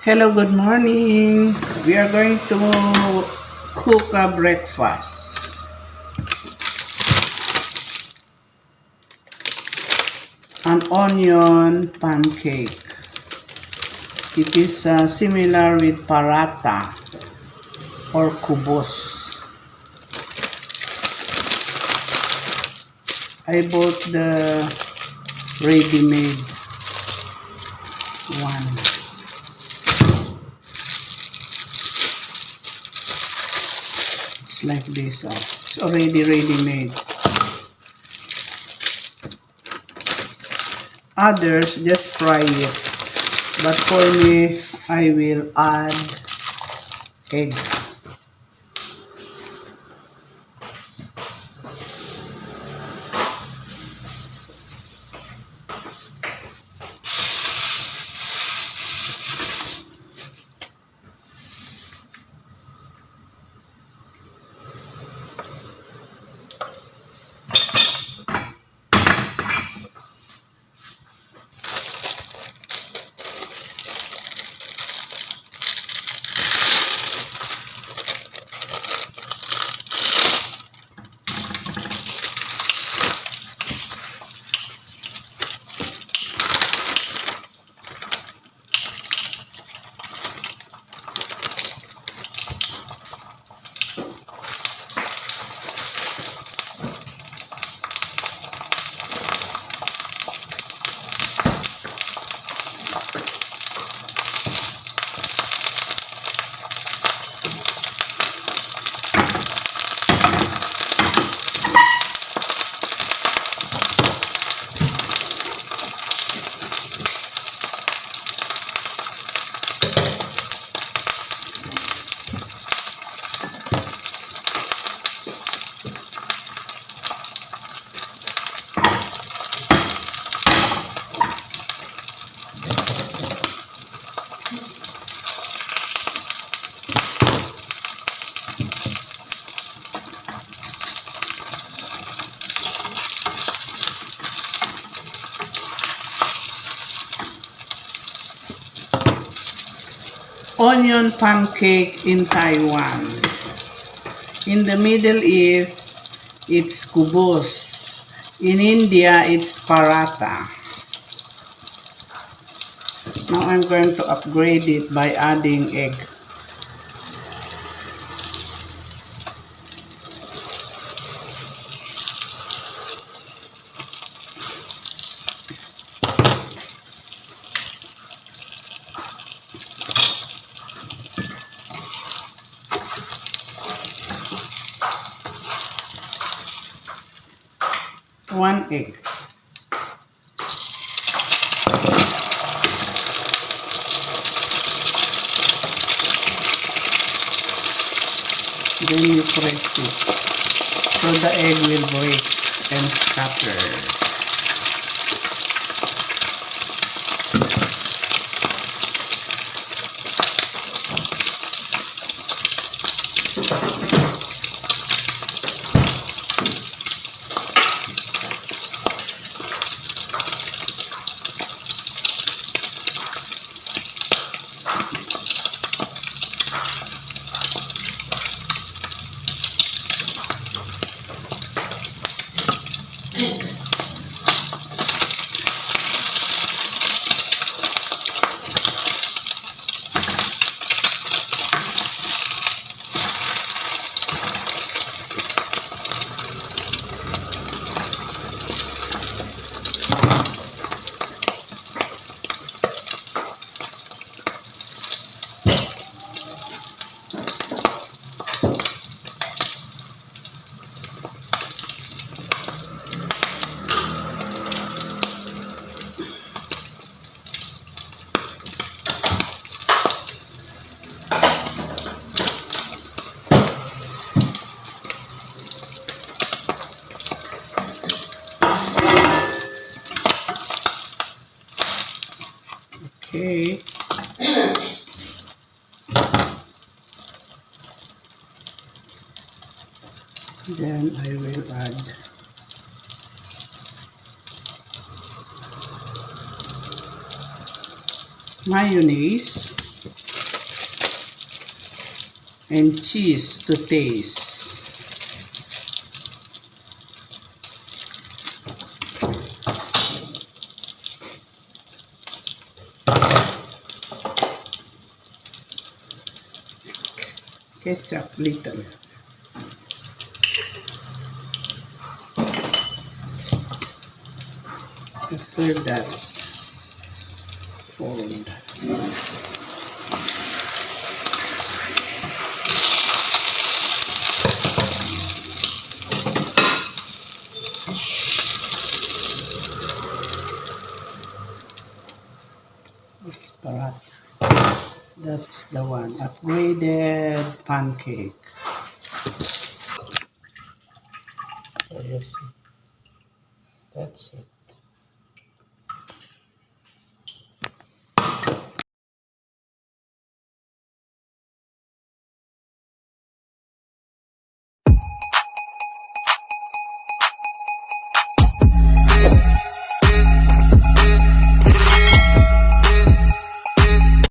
Hello, good morning. We are going to cook a breakfast. An onion pancake. It is similar with paratha or kubos. I bought the ready-made one. It's like this. It's already ready-made. Others just fry it. But for me, I will add egg. Onion pancake in Taiwan. In the Middle East, it's kubos. In India, it's paratha. Now I'm going to upgrade it by adding egg. One egg. Then you press it so the egg will break and scatter. Okay. Then I will add mayonnaise. and cheese to taste. Ketchup little. After that, fold. It's parat. That's the one. Upgraded pancake. So you see, that's it.